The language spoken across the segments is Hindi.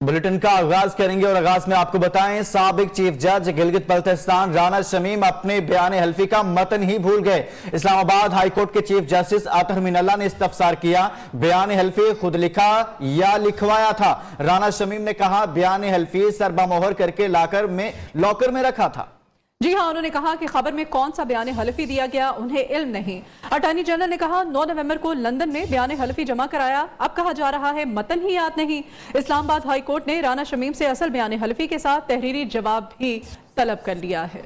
बुलेटिन का आगाज करेंगे और आगाज में आपको बताएं, साबिक चीफ जज गिलगित बल्तिस्तान राना शमीम अपने बयान हल्फी का मतन ही भूल गए। इस्लामाबाद हाईकोर्ट के चीफ जस्टिस अतहर मीनल्लाह ने इस्तफसार किया, बयान हल्फी खुद लिखा या लिखवाया था। राना शमीम ने कहा, बयान हल्फी सरबामोहर करके लॉकर में रखा था। जी हां, उन्होंने कहा कि खबर में कौन सा बयान हल्फी दिया गया उन्हें इल्म नहीं। अटॉर्नी जनरल ने कहा, 9 नवंबर को लंदन में बयान हल्फी जमा कराया, अब कहा जा रहा है मतन ही याद नहीं। इस्लामाबाद हाई कोर्ट ने राना शमीम से असल बयान हल्फी के साथ तहरीरी जवाब भी तलब कर लिया है।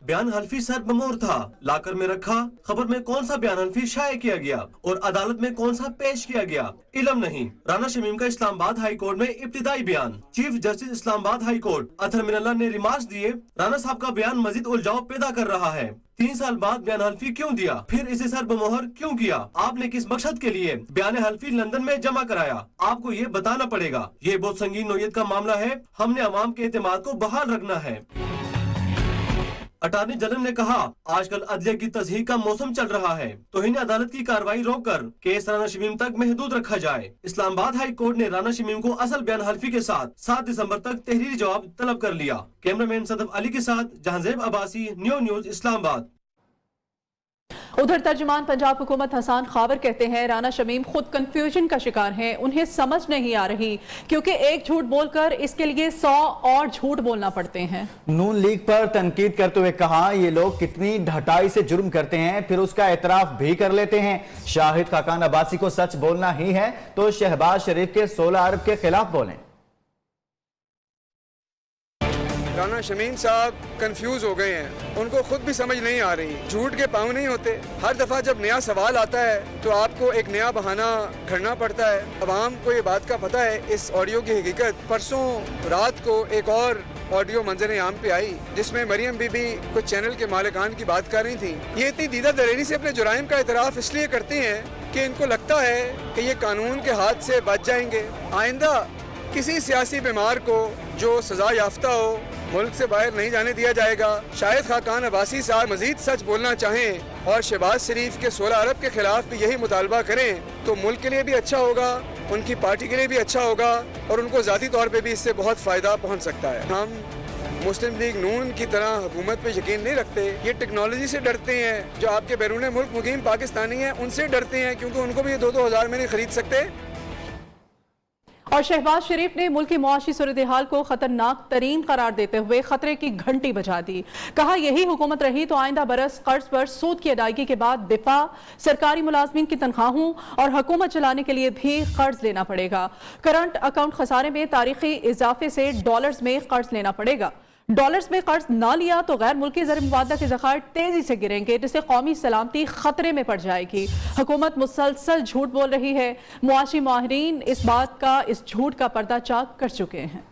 बयान हल्फी सरबमोहर था, लाकर में रखा। खबर में कौन सा बयान हल्फी शाये किया गया और अदालत में कौन सा पेश किया गया, इल्म नहीं। राना शमीम का इस्लामाबाद हाई कोर्ट में इब्तिदाई बयान। Chief justice Islamabad high court Athar Minallah ने रिमार्क्स दिए, राना साहब का बयान मजीद उलझाव पैदा कर रहा है। 3 साल बाद बयान हल्फी क्यों दिया, फिर इसे सरबमोहर क्यों किया, आपने किस मकसद के लिए बयान हल्फी लंदन में जमा कराया, आपको ये बताना पड़ेगा। ये बहुत संगीन नौयत का मामला है, हमने अवाम के एतमाद को बहाल रखना है। अटॉर्नी जनरल ने कहा, आजकल अदलिया की तस्हीक का मौसम चल रहा है, तो इन्हें अदालत की कार्रवाई रोककर केस राना शमीम तक महदूद रखा जाए। इस्लामाबाद हाई कोर्ट ने राना शमीम को असल बयान हल्फी के साथ 7 दिसंबर तक तहरीरी जवाब तलब कर लिया। कैमरामैन सदफ अली के साथ जहांजेब अब्बासी, न्यू न्यूज इस्लामाबाद। उधर तर्जुमान पंजाब हुकूमत हसन खाबर कहते हैं, राना शमीम खुद कंफ्यूजन का शिकार हैं, उन्हें समझ नहीं आ रही क्योंकि एक झूठ बोलकर इसके लिए 100 और झूठ बोलना पड़ते हैं। नून लीग पर तनकीद करते हुए कहा, ये लोग कितनी ढटाई से जुर्म करते हैं फिर उसका एतराफ भी कर लेते हैं। शाहिद खाकान अब्बासी को सच बोलना ही है तो शहबाज शरीफ के 16 अरब के खिलाफ बोलें। राना शमीम साहब कंफ्यूज हो गए हैं, उनको खुद भी समझ नहीं आ रही। झूठ के पाँव नहीं होते, हर दफा जब नया सवाल आता है तो आपको एक नया बहाना घड़ना पड़ता है। अवाम को ये बात का पता है इस ऑडियो की हकीकत। परसों रात को एक और ऑडियो मंजर आम पे आई जिसमें मरियम बीबी कुछ चैनल के मालिकान की बात कर रही थी। ये इतनी दीदा दलेरी से अपने जुराइम का इतराफ इसलिए करते हैं कि इनको लगता है कि ये कानून के हाथ से बच जाएंगे। आइंदा किसी सियासी बीमार को जो सजा याफ्ता हो मुल्क से बाहर नहीं जाने दिया जाएगा। शाहिद खाकान अब्बासी साहब मजीद सच बोलना चाहें और शहबाज शरीफ के 16 अरब के खिलाफ भी यही मुतालबा करें तो मुल्क के लिए भी अच्छा होगा, उनकी पार्टी के लिए भी अच्छा होगा और उनको ज़ाती तौर पे भी इससे बहुत फ़ायदा पहुंच सकता है। हम मुस्लिम लीग नून की तरह हुकूमत पे यकीन नहीं रखते, ये टेक्नोलॉजी से डरते हैं। जो आपके बैरून मुल्क मुकीम पाकिस्तानी हैं उनसे डरते हैं क्योंकि उनको भी ये 2-2 हज़ार में नहीं खरीद सकते। और शहबाज शरीफ ने मुल्क की मुआशी सूरत हाल को खतरनाक तरीन करार देते हुए खतरे की घंटी बजा दी। कहा, यही हुकूमत रही तो आइंदा बरस कर्ज पर सूद की अदायगी के बाद दिफा, सरकारी मुलाजमीन की तनख्वाहों और हुकूमत चलाने के लिए भी कर्ज लेना पड़ेगा। करंट अकाउंट खसारे में तारीखी इजाफे से डॉलर्स में कर्ज लेना पड़ेगा। डॉलर्स में कर्ज ना लिया तो गैर मुल्की ज़र मुबादला के ज़खायर तेजी से गिरेंगे जिससे कौमी सलामती खतरे में पड़ जाएगी। हुकूमत मुसलसल झूठ बोल रही है, मुआशी माहिरीन इस बात का, इस झूठ का पर्दाचाक कर चुके हैं।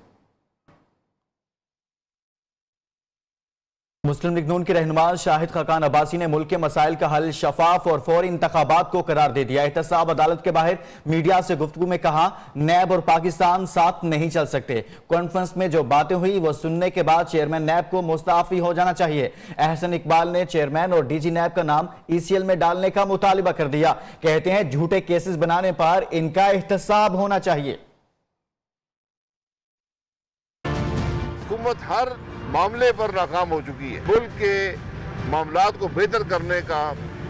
मुस्लिम लीग नून के रहनुमा शाहिद खाकान अब्बासी ने मुल्क के मसाइल का हल शफाफ और फौरी इंतखाबात को करार दे दिया। एहतसाब अदालत के बाहर मीडिया से गुफ्तगू में कहा, नैब और पाकिस्तान साथ नहीं चल सकते। कॉन्फ्रेंस में जो बातें हुई वो सुनने के बाद चेयरमैन नैब को मुस्तआफी हो जाना चाहिए। अहसन इकबाल ने चेयरमैन और डीजी नैब का नाम ECL में डालने का मुतालिबा कर दिया। कहते हैं, झूठे केसेस बनाने पर इनका एहतसाब होना चाहिए। हुकूमत हर मामले पर नाकाम हो चुकी है। मुल्क के मामलात को बेहतर करने का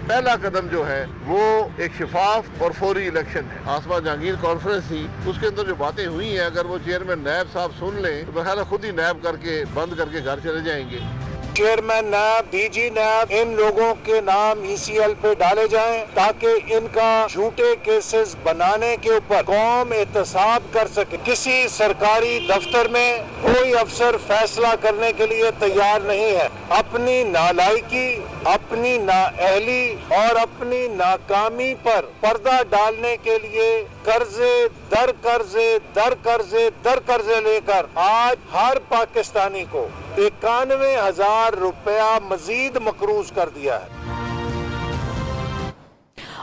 पहला कदम जो है वो एक शफाफ और फौरी इलेक्शन है। आसमा जहांगीर कॉन्फ्रेंस थी, उसके अंदर जो बातें हुई हैं अगर वो चेयरमैन नैब साहब सुन लें तो मेरा ख्याल है खुद ही नैब करके बंद करके घर चले जाएंगे। चेयरमैन नैब, डीजी नैब, इन लोगों के नाम ECL पे डाले जाएं ताकि इनका झूठे केसेस बनाने के ऊपर कौम एहतसाब कर सके। किसी सरकारी दफ्तर में कोई अफसर फैसला करने के लिए तैयार नहीं है। अपनी नालायकी, अपनी नाअहली और अपनी नाकामी पर पर्दा डालने के लिए कर्जे दर कर्जे दर कर्जे दर कर्जे लेकर आज हर पाकिस्तानी को 91,000 रुपया मजीद मकरूज कर दिया है।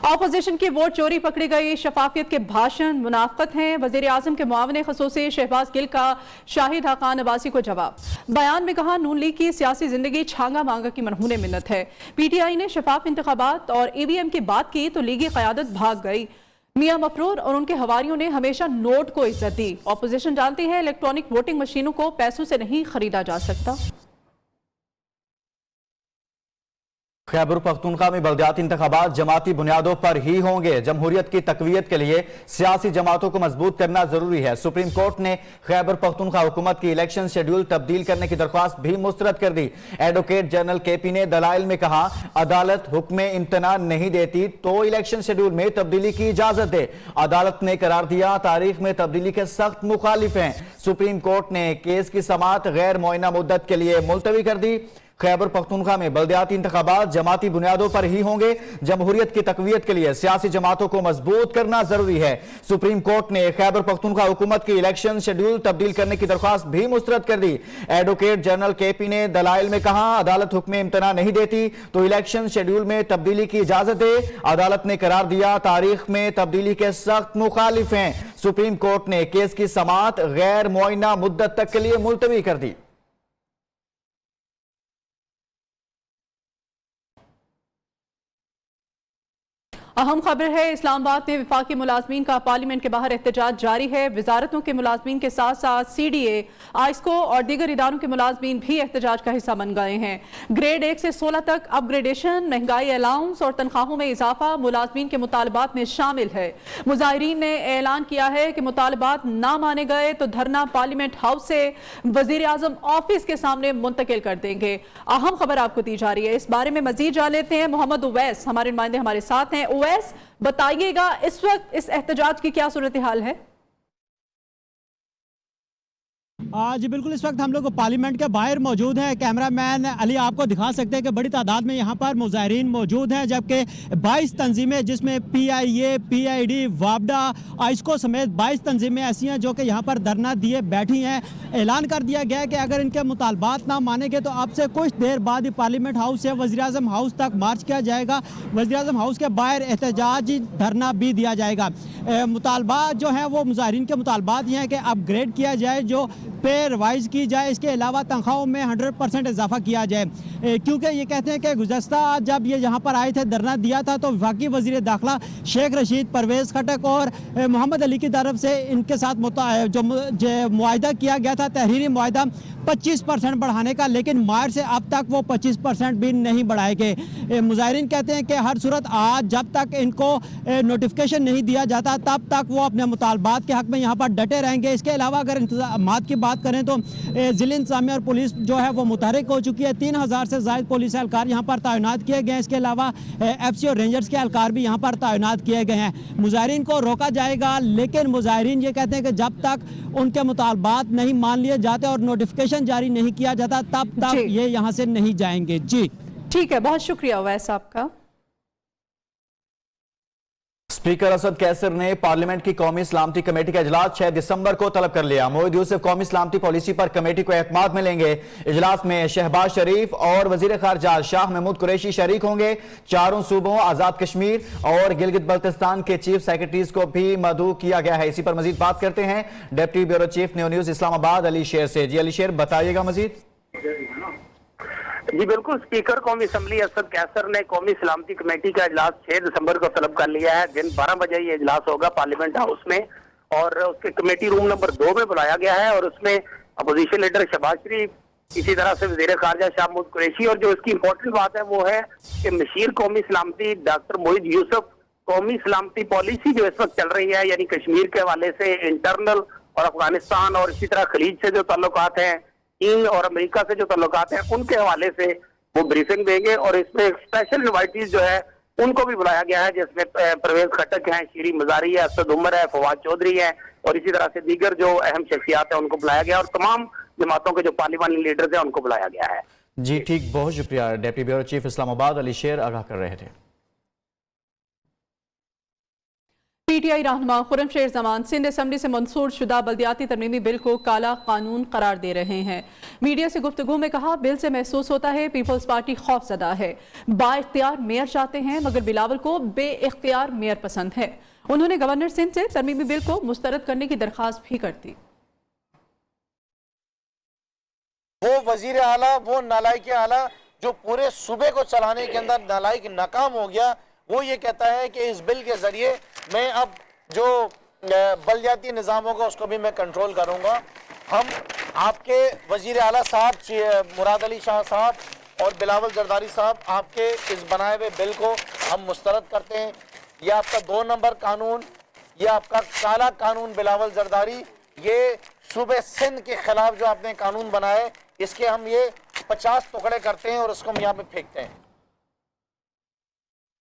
ऑपोजिशन की वोट चोरी पकड़ी गई, शफाफियत के भाषण मुनाफकत हैं। वजीर आजम के मुआविन खसूसी शहबाज गिल का शाहिद हकान अब्बासी को जवाब। बयान में कहा, नून लीग की सियासी जिंदगी छांगा मांगा की मनहूने मिन्नत है। पीटीआई ने शफाफ इंतखाबात और ईवीएम की बात की तो लीगी क़यादत भाग गई। मियां मफरूर और उनके हवारियों ने हमेशा नोट को इज्जत दी। ऑपोजिशन जानती है इलेक्ट्रॉनिक वोटिंग मशीनों को पैसों से नहीं खरीदा जा सकता। खैबर पख्तूनख्वा में बल्दियाती इंतखाबात जमाती बुनियादों पर ही होंगे। जमहूरियत की तकवीयत के लिए सियासी जमातों को मजबूत करना जरूरी है। सुप्रीम कोर्ट ने खैबर पख्तूनख्वा हुकूमत की इलेक्शन शेड्यूल तब्दील करने की दरख्वास्त भी मुस्तरद कर दी। एडवोकेट जनरल केपी ने दलाइल में कहा, अदालत हुक्म इम्तना नहीं देती तो इलेक्शन शेड्यूल में तब्दीली की इजाजत दे। अदालत ने करार दिया तारीख में तब्दीली के सख्त मुखालिफ हैं। सुप्रीम कोर्ट ने केस की समाअत गैर मुअय्यना मुद्दत के लिए मुलतवी कर दी। खैबर पख्तूनख्वा में बल्दियाती इंतखाबात जमाती बुनियादों पर ही होंगे। जमहूरियत की तकवीयत के लिए सियासी जमातों को मजबूत करना जरूरी है। सुप्रीम कोर्ट ने खैबर पख्तूनख्वा हुकूमत की इलेक्शन शेड्यूल तब्दील करने की दरख्वास्त भी मुस्तरद कर दी। एडवोकेट जनरल केपी ने दलाइल में कहा, अदालत हुक्म इम्तना नहीं देती तो इलेक्शन शेड्यूल में तब्दीली की इजाजत दे। अदालत ने करार दिया तारीख में तब्दीली के सख्त मुखालिफ हैं। सुप्रीम कोर्ट ने केस की समाअत गैर मुअय्यना मुद्दत तक के लिए मुलतवी कर दी। अहम खबर है, इस्लामाबाद में विफाकी मुलाजमीन का पार्लियामेंट के बाहर एहतजाज जारी है। वजारतों के मुलाजमीन के साथ साथ CDA, आइस्को और दीगर इदारों के मुलाजमीन भी एहतजाज का हिस्सा बन गए हैं। ग्रेड 1 से 16 तक अपग्रेडेशन, महंगाई अलाउंस और तनख्वाहों में इजाफा मुलाजमीन के मुतालबात में शामिल है। मुजाहिरीन ने ऐलान किया है कि मुतालबात ना माने गए तो धरना पार्लियामेंट हाउस से वजीर आजम ऑफिस के सामने मुंतकिल कर देंगे। अहम खबर आपको दी जा रही है, इस बारे में मजीद जान लेते हैं। मोहम्मद उवैस हमारे नुमाइंदे हमारे साथ हैं। उवैस, बताइएगा इस वक्त इस एहतजाज की क्या सूरत हाल है? आज बिल्कुल इस वक्त हम लोग पार्लियामेंट के बाहर मौजूद हैं। कैमरामैन अली आपको दिखा सकते हैं कि बड़ी तादाद में यहाँ पर मुजाहिरीन मौजूद हैं, जबकि 22 तंजीमें जिसमें PIA, PID, वापडा, आइस्को समेत 22 तंजीमें ऐसी हैं जो कि यहाँ पर धरना दिए बैठी हैं। ऐलान कर दिया गया है कि अगर इनके मुतालबात ना मानेंगे तो अब से कुछ देर बाद ही पार्लियामेंट हाउस से वज़ीर आज़म हाउस तक मार्च किया जाएगा। वज़ीर आज़म हाउस के बाहर एहतजाजी धरना भी दिया जाएगा। मुतालबात जो हैं वो मुजाहिरीन के मुतालबात ये हैं कि अपग्रेड किया जाए, जो पे रिवाइज की जाए, इसके अलावा तनख्वाहों में 100% इजाफा किया जाए। क्योंकि ये कहते हैं कि गुज़श्ता जब ये यहाँ पर आए थे, धरना दिया था, तो वफाकी वज़ीर दाखिला शेख रशीद, परवेज़ खटक और मोहम्मद अली की तरफ से इनके साथ जो मुआहदा किया गया था, तहरीरी मुआहदा 25% बढ़ाने का, लेकिन मार्च से अब तक वो 25% भी नहीं बढ़ाए गए। मुजाहिरीन कहते हैं कि हर सूरत आज जब तक इनको नोटिफिकेशन नहीं दिया जाता तब तक वो अपने मुतालबात के हक में यहाँ पर डटे रहेंगे। इसके अलावा अगर इंतजामात की बात करें तो ज़िला इंतजामिया और पुलिस जो है वो मुतहरिक हो चुकी है। 3000 से ज़ायद पुलिस एहलकार यहाँ पर तैनात किए गए हैं। इसके अलावा FC और रेंजर्स के एहलकार भी यहाँ पर तैनात किए गए हैं। मुजाहिरीन को रोका जाएगा, लेकिन मुजाहिरीन ये कहते हैं कि जब तक उनके मुतालबात नहीं मान लिए जाते और नोटिफिकेशन जारी नहीं किया जाता तब तक ये यहाँ से नहीं जाएंगे। जी ठीक है, बहुत शुक्रिया वैस आपका। स्पीकर असद कैसर ने पार्लियामेंट की कौमी सलामती कमेटी का इजलास 6 दिसंबर को तलब कर लिया। मोहिद यूसुफ कौमी सलामती पॉलिसी पर कमेटी को एतमाद में लेंगे। इजलास में शहबाज शरीफ और वजीर खारजा शाह महमूद कुरैशी शरीक होंगे। चारों सूबों आजाद कश्मीर और गिलगित बल्तिस्तान के चीफ सेक्रेटरीज को भी मदऊ किया गया है। इसी पर मजीद बात करते हैं deputy bureau chief new news Islamabad Ali शेर से। जी अली शेर, बताइएगा मजीद। जी बिल्कुल, स्पीकर कौमी असम्बली असद कैसर ने कौमी सलामती कमेटी का इजलास 6 दिसंबर को तलब कर लिया है। दिन 12 बजे ये इजलास होगा पार्लियामेंट हाउस में, और उसके कमेटी रूम नंबर 2 में बुलाया गया है। और उसमें अपोजिशन लीडर शहबाज शरीफ, इसी तरह से वजीर खारजा शाह महमूद कुरैशी, और जो इसकी इंपॉर्टेंट बात है वो है कि मशीर कौमी सलामती डॉक्टर मोहिद यूसुफ कौमी सलामती पॉलिसी जो इस वक्त चल रही है, यानी कश्मीर के हवाले से इंटरनल और अफगानिस्तान और इसी तरह खलीज से जो ताल्लुकात हैं, चीन और अमेरिका से जो ताल्लुकात हैं, उनके हवाले से वो ब्रीफिंग देंगे। और इसमें स्पेशल इनवाइटीज जो है उनको भी बुलाया गया है, जिसमें परवेज खटक हैं, शीरी मजारी है, असद उमर है, फवाद चौधरी है, और इसी तरह से दीगर जो अहम शख्सियात हैं उनको बुलाया गया, और तमाम जमातों के जो पार्लियामानी लीडर्स हैं उनको बुलाया गया है। जी ठीक, बहुत शुक्रिया। Deputy bureau chief Islamabad Ali शेर आगाह कर रहे थे। PTI रहनुमा खुर्रमशेर जमान सिंध असम्बली से मंसूर शुदा बल्दियाती तरमीमी बिल को काला कानून करार दे रहे हैं। मीडिया से गुफ्तगू में कहा, बिल से महसूस होता है पीपल्स पार्टी खौफजदा है। बाइख्तियार मेयर चाहते हैं मगर बिलावल को बेइख्तियार मेयर पसंद है। उन्होंने गवर्नर सिंध से तरमीमी बिल को मुस्तरद करने की दरख्वास्त भी कर दी। वो वजीर आला, वो नालायक आला जो पूरे सूबे को चलाने के अंदर नालायक नाकाम हो गया, वो ये कहता है कि इस बिल के जरिए मैं अब जो बलदियाती निज़ाम होगा उसको भी मैं कंट्रोल करूँगा। हम आपके वजीर आला साहब मुराद अली शाह साहब और बिलावल जरदारी साहब, आपके इस बनाए हुए बिल को हम मुस्तरद करते हैं। ये आपका 2 नंबर कानून, ये आपका काला कानून बिलावल जरदारी, ये सूबे सिंध के खिलाफ जो आपने कानून बनाए, इसके हम ये 50 टुकड़े करते हैं और उसको हम यहाँ पे फेंकते हैं।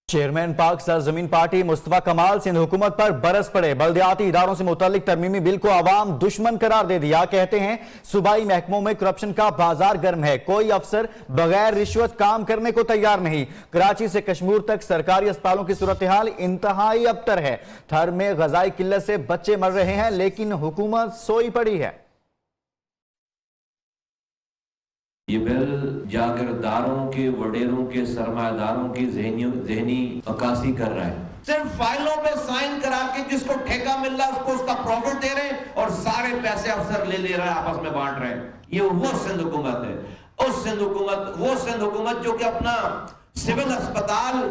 चेयरमैन पाक सरजमीन पार्टी मुस्तफा कमाल सिंध हुकूमत पर बरस पड़े। बल्दियाती इदारों से मुतल्लिक तरमीमी बिल को आवाम दुश्मन करार दे दिया। कहते हैं सूबाई महकमों में करप्शन का बाजार गर्म है, कोई अफसर बगैर रिश्वत काम करने को तैयार नहीं। कराची से कश्मीर तक सरकारी अस्पतालों की सूरत हाल इंतहाई अबतर है। ठर में गजाई किल्लत से बच्चे मर रहे हैं लेकिन हुकूमत सोई पड़ी है। ये बिल जागीरदारों के, वडेरों के, सरमायादारों की ज़हनी अक्कासी कर रहा है। सिर्फ फाइलों पे साइन करा के जिसको ठेका मिल रहा है उसको उसका प्रॉफिट दे रहे हैं और सारे पैसे अफसर ले रहे हैं, आपस में बांट रहे हैं। ये वो सिंध हुकूमत है। उस सिंध हुकूमत, वो सिंध हुकूमत जो कि अपना सिविल अस्पताल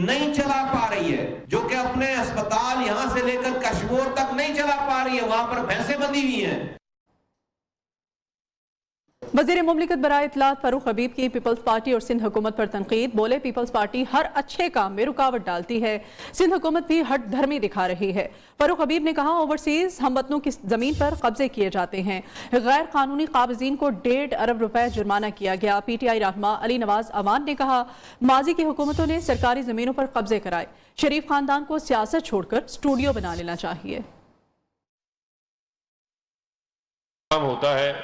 नहीं चला पा रही है, जो कि अपने अस्पताल यहां से लेकर कश्मीर तक नहीं चला पा रही है, वहां पर भैंसें बंधी हुई हैं। वज़ीर मुमलिकत बराए इत्तलात फारूक हबीब की पीपल्स पार्टी और सिंध हुकूमत पर तनकीद। बोले, पीपल्स पार्टी हर अच्छे काम में रुकावट डालती है, सिंध हुकूमत भी हट धर्मी दिखा रही है। फारूक हबीब ने कहा, ओवरसीज हमवतनों की जमीन पर कब्जे किए जाते हैं। गैर कानूनी काबिजीन को 1.5 अरब रुपए जुर्माना किया गया। PTI रहनुमा अली नवाज अवान ने कहा, माजी की हुकूमतों ने सरकारी जमीनों पर कब्जे कराए। शरीफ खानदान को सियासत छोड़कर स्टूडियो बना लेना चाहिए। होता है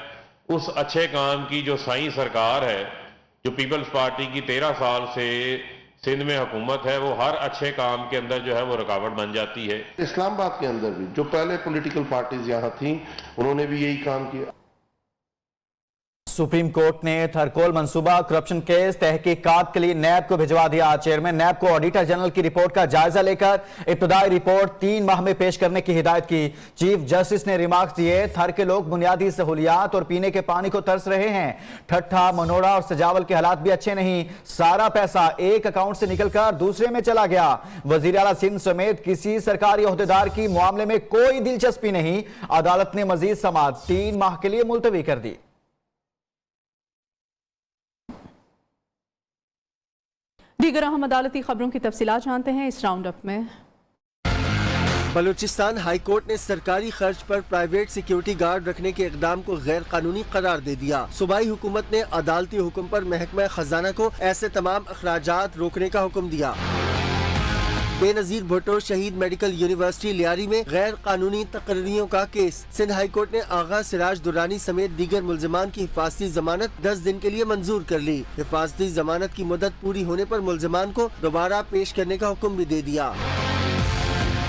उस अच्छे काम की जो साईं सरकार है, जो पीपल्स पार्टी की 13 साल से सिंध में हुकूमत है, वो हर अच्छे काम के अंदर जो है वो रुकावट बन जाती है। इस्लामाबाद के अंदर भी जो पहले पॉलिटिकल पार्टीज यहाँ थी, उन्होंने भी यही काम किया। सुप्रीम कोर्ट ने थरकोल मंसूबा करप्शन केस तहकीकात के लिए नैब को भिजवा दिया। चेयरमैन नैब को ऑडिटर जनरल की रिपोर्ट का जायजा लेकर इब्तदाई रिपोर्ट 3 माह में पेश करने की हिदायत की। चीफ जस्टिस ने रिमार्क्स दिए, थर के लोग बुनियादी सहूलियात और पीने के पानी को तरस रहे हैं। ठट्ठा, मनोड़ा और सजावल के हालात भी अच्छे नहीं। सारा पैसा एक अकाउंट से निकलकर दूसरे में चला गया। वजीर आला सिंध समेत किसी सरकारी ओहदेदार की मामले में कोई दिलचस्पी नहीं। अदालत ने मजीद समाअत 3 माह के लिए मुलतवी कर दी। दीगर अहम अदालती खबरों की तफसीलात जानते हैं इस राउंड अप में। बलूचिस्तान हाई कोर्ट ने सरकारी खर्च पर प्राइवेट सिक्योरिटी गार्ड रखने के इकदाम को गैर कानूनी करार दे दिया। सूबाई हुकूमत ने अदालती हुक्म पर महकमा खजाना को ऐसे तमाम अखराजात रोकने का हुक्म दिया। बेनजीर भुट्टो शहीद मेडिकल यूनिवर्सिटी लियारी में गैर कानूनी तकरीरों का केस। सिंध हाई कोर्ट ने आगा सिराज दुरानी समेत दीगर मुल्जिमान की हिफाजती जमानत 10 दिन के लिए मंजूर कर ली। हिफाजती जमानत की मुद्दत पूरी होने पर मुल्जिमान को दोबारा पेश करने का हुक्म भी दे दिया।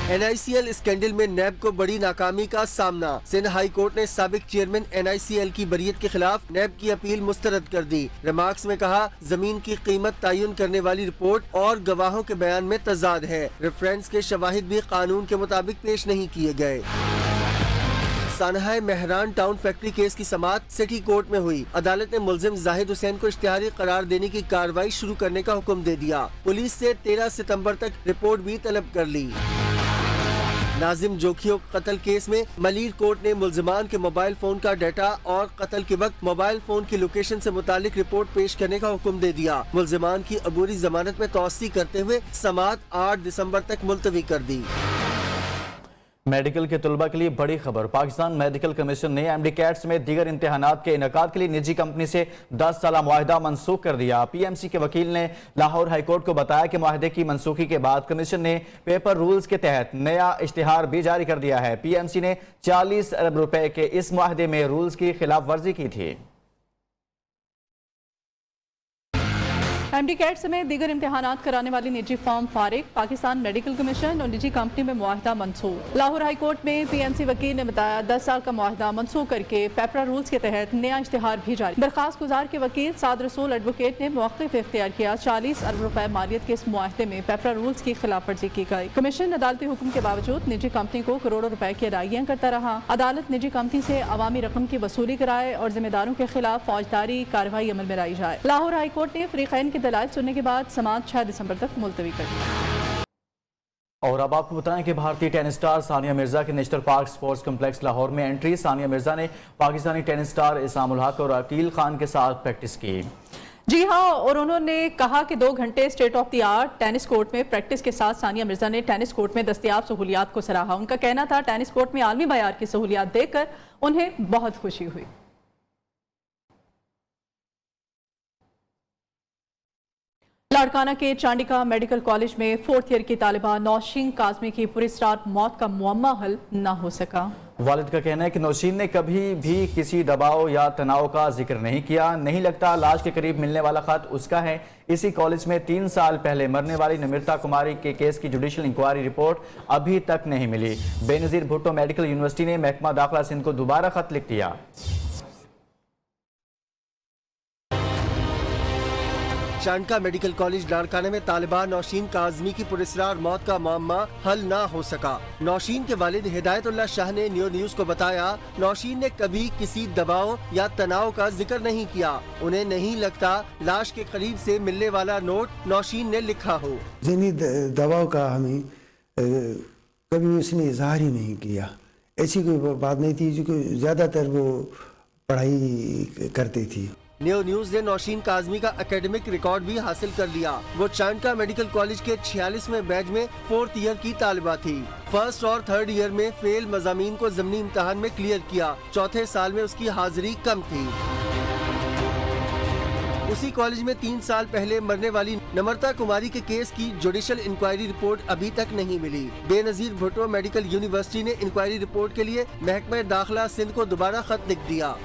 NICL स्कैंडल में नैब को बड़ी नाकामी का सामना। सिंध हाई कोर्ट ने साबिक चेयरमैन NICL की बरियत के खिलाफ नैब की अपील मुस्तरद कर दी। रिमार्क्स में कहा, जमीन की कीमत तयन करने वाली रिपोर्ट और गवाहों के बयान में तजाद है। रेफरेंस के शवाहिद भी कानून के मुताबिक पेश नहीं किए गए। सानहा मेहरान टाउन फैक्ट्री केस की समाअत सिटी कोर्ट में हुई। अदालत ने मुल्जिम जाहिद हुसैन को इश्तिहारी करार देने की कार्रवाई शुरू करने का हुक्म दे दिया। पुलिस से 13 सितंबर तक रिपोर्ट भी तलब कर ली। नाजिम जोखियों कत्ल केस में मलीर कोर्ट ने मुल्जिमान के मोबाइल फोन का डाटा और कत्ल के वक्त मोबाइल फोन की लोकेशन से मुतालिक रिपोर्ट पेश करने का हुक्म दे दिया। मुल्जिमान की अबूरी जमानत में तौसी करते हुए समाअत 8 दिसंबर तक मुलतवी कर दी। मेडिकल के तलबा के लिए बड़ी खबर। पाकिस्तान मेडिकल कमीशन ने MD कैट समेत दीगर इम्तिहानात के इनेकाद के लिए निजी कंपनी से 10 साल मुआहिदा मनसूख कर दिया। PMC के वकील ने लाहौर हाईकोर्ट को बताया कि मुआहिदे की मनसूखी के बाद कमीशन ने पेपर रूल्स के तहत नया इश्तिहार भी जारी कर दिया है। PMC ने 40 अरब रुपए के इस मुआहिदे में रूल्स की खिलाफ वर्जी की थी। MD कैट समेत दीगर इम्तिहानात कराने वाली निजी फर्म फारिग, पाकिस्तान मेडिकल कमीशन और निजी कंपनी में मुआहदा मंसूख। लाहौर हाई कोर्ट में PNC वकील ने बताया 10 साल का मुआहदा मंसूख करके पेपरा रूल्स के तहत नया इश्तिहार भी जारी। दरखास्त गुजार के वकील साद रसूल एडवोकेट ने मौक़िफ़ इख्तियार किया। 40 अरब रुपए मालियत के इस मुआहदे में पेपरा रूल्स की खिलाफ वर्जी की गई। कमीशन अदालती हुक्म के बावजूद निजी कंपनी को करोड़ों रुपए की अदायगियां करता रहा। अदालत निजी कंपनी से अवामी रकम की वसूली कराए और जिम्मेदारों के खिलाफ फौजदारी कार्रवाई अमल में लाई जाए। लाहौर हाई कोर्ट ने फरीकैन की दलाइल सुनने के बाद समाअत 6 दिसंबर तक मुलतवी कर दी। और अब आपको बताएं कि भारतीय टेनिस स्टार सानिया मिर्जा के national park sports complex Lahore में एंट्री। सानिया मिर्जा ने पाकिस्तानी टेनिस स्टार इसामुल हक और अकील खान के साथ प्रैक्टिस की। जी हाँ, और उन्होंने कहा कि 2 घंटे state of the art tennis court में प्रैक्टिस के साथ सानिया मिर्जा ने टेनिस कोर्ट में दस्तयाब सहूलियात को सराहा। उनका कहना था टेनिस कोर्ट में आलमी मयार की सहूलियात देखकर उन्हें बहुत खुशी हुई। लाड़काना के चांडिका मेडिकल कॉलेज में 4th ईयर की तालिबा नौशीन काजमी की पुरस्कार मौत का मुअम्मा हल न हो सका। वालिद का कहना है कि नौशीन ने कभी भी किसी दबाव या तनाव का जिक्र नहीं किया। नहीं लगता लाश के करीब मिलने वाला खत उसका है। इसी कॉलेज में 3 साल पहले मरने वाली निमृता कुमारी के केस की जुडिशल इंक्वायरी रिपोर्ट अभी तक नहीं मिली। बेनजीर भुट्टो मेडिकल यूनिवर्सिटी ने महकमा दाखिला सिंध को दोबारा खत लिख दिया। चांडका मेडिकल कॉलेज लाड़काना में तालिबान नौशीन काजमी की पुरस्कार मौत का मामला हल ना हो सका। नौशीन के वालिद हिदायतुल्लाह शाह ने न्यूज़ को बताया, नौशीन ने कभी किसी दबाव या तनाव का जिक्र नहीं किया। उन्हें नहीं लगता लाश के करीब से मिलने वाला नोट नौशीन ने लिखा हो। ज़हनी दबाव का हमें कभी उसने इजहार ही नहीं किया। ऐसी कोई बात नहीं थी, जो ज्यादातर वो पढ़ाई करती थी। न्यूज़ ने नौशीन काजमी का एकेडमिक रिकॉर्ड भी हासिल कर लिया। वो चांडका मेडिकल कॉलेज के 46वें बैच में 4th ईयर की तालिबा थी। 1st और 3rd ईयर में फेल मज़ामीन को ज़मीनी इम्तिहान में क्लियर किया। 4थे साल में उसकी हाजिरी कम थी। उसी कॉलेज में 3 साल पहले मरने वाली निमृता कुमारी के केस की जुडिशल इंक्वायरी रिपोर्ट अभी तक नहीं मिली। बेनजीर भुट्टो मेडिकल यूनिवर्सिटी ने इंक्वायरी रिपोर्ट के लिए महकमा दाखिला सिंध को दोबारा खत लिख दिया।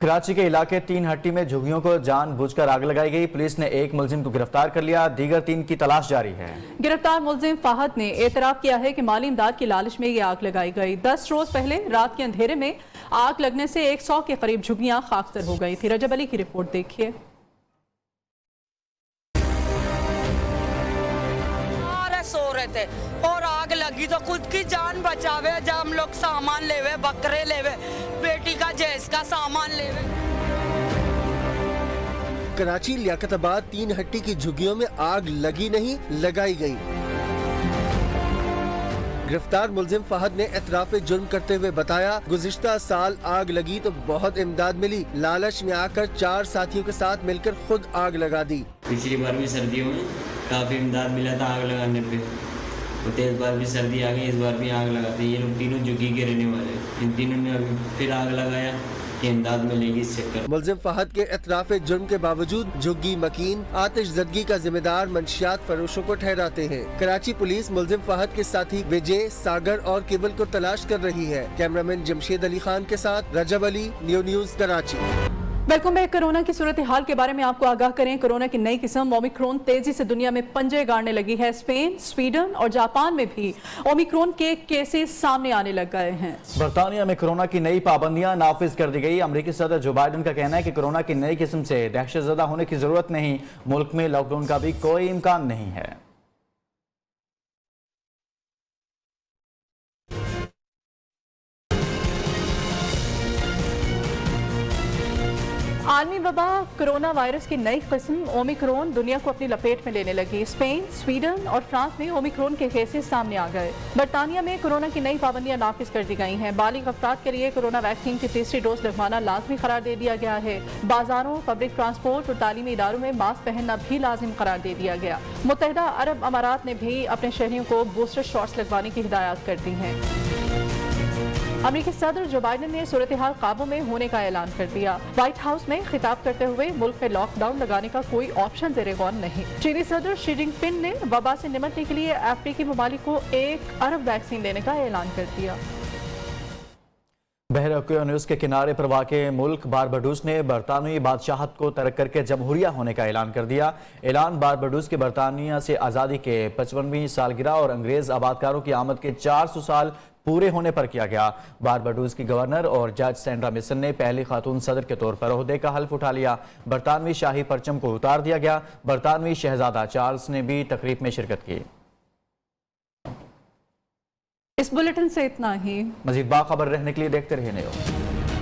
कराची के इलाके 3 हट्टी में झुग्गियों को जानबूझकर आग लगाई गई। पुलिस ने एक मुलजिम को गिरफ्तार कर लिया। दीगर 3 की तलाश जारी है। गिरफ्तार मुलजिम फाहद ने एतराफ किया है कि माली इमदाद की लालच में ये आग लगाई गई। 10 रोज पहले रात के अंधेरे में आग लगने से 100 के करीब झुग्गियां खाकतर हो गई थी। रजब अली की रिपोर्ट देखिए। सो रहे थे और आग लगी तो खुद की जान बचावे, जब हम लोग सामान लेवे, बकरे लेवे, बेटी का जैस का सामान लेवे। कराची लियाकताबाद 3 हट्टी की झुग्गियों में आग लगी नहीं, लगाई गई। गिरफ्तार मुलजिम फहद ने एतराफ़ जुर्म करते हुए बताया, गुज़िश्ता साल आग लगी तो बहुत इमदाद मिली। लालच में आकर 4 साथियों के साथ मिलकर खुद आग लगा दी। पिछली बार भी सर्दियों में काफ़ी इमदाद मिला था आग लगाने पे, तो इस बार भी सर्दी आ गई, इस बार भी आग लगाते। ये लोग तीनों झुग्गी के रहने वाले, इन तीनों ने अभी फिर आग लगाया कि इमदाद मिलेगी इस चक्कर। मुलजिम फहद के एतराफ़ जुर्म के बावजूद झुग्गी मकीन आतिश ज़दगी का जिम्मेदार मंशियात फरोशों को ठहराते हैं। कराची पुलिस मुलजिम फहद के साथी विजय, सागर और केवल को तलाश कर रही है। कैमरामैन जमशेद अली खान के साथ Rajab Ali, news Karachi. Welcome back. Corona की सूरत हाल के बारे में आपको आगाह करें। कोरोना की नई किस्म ओमिक्रॉन तेजी से दुनिया में पंजे गाड़ने लगी है। स्पेन, स्वीडन और जापान में भी ओमिक्रॉन के केसेस सामने आने लग गए हैं। बरतानिया में कोरोना की नई पाबंदियां नाफिज कर दी गई। अमेरिकी सदर जो बाइडन का कहना है कि कोरोना की नई किस्म से दहशतज़दा होने की जरूरत नहीं। मुल्क में लॉकडाउन का भी कोई इम्कान नहीं है। आलमी वबा कोरोना वायरस की नई किस्म ओमिक्रॉन दुनिया को अपनी लपेट में लेने लगी। स्पेन, स्वीडन और फ्रांस में ओमिक्रॉन के केसेस सामने आ गए। बरतानिया में कोरोना की नई पाबंदियां नाफिज कर दी गई हैं। बालिग अफराद के लिए कोरोना वैक्सीन की 3री डोज लगवाना लाजमी करार दे दिया गया है। बाजारों, पब्लिक ट्रांसपोर्ट और तालीमी इदारों में मास्क पहनना भी लाजिम करार दे दिया गया। मुत्तहिदा अरब अमारात ने भी अपने शहरियों को बूस्टर शॉट्स लगवाने की हिदायत कर दी हैं। अमेरिकी सदर जो बाइडन ने सूरत हाल काबू में होने का ऐलान कर दिया। व्हाइट हाउस में खिताब करते हुए मुल्क में लॉकडाउन लगाने का कोई ऑप्शन ज़ेरे गौर नहीं। चीनी सदर शी जिनपिंग ने वबा से निपटने के लिए अफ्रीकी ममालिक को 1 अरब वैक्सीन देने का ऐलान कर दिया। बहर-ए-ओकियानूस के किनारे पर वाक़े मुल्क बारबाडोस ने बरतानवी बादशाहत को तर्क करके जमहूरिया होने का ऐलान कर दिया। ऐलान बारबाडोस की बरतानिया से आज़ादी के 55वीं सालगिरह और अंग्रेज़ आबादकारों की आमद के 400 साल पूरे होने पर किया गया। बारबाडोस की गवर्नर और जज सैंड्रा मिसन ने पहली खातून सदर के तौर पर ओहदे का हल्फ उठा लिया। बरतानवी शाही परचम को उतार दिया गया। बरतानवी शहजादा चार्ल्स ने भी तकरीब में शिरकत की। इस बुलेटिन से इतना ही। मजीद बाखबर रहने के लिए देखते रहिए नेओ।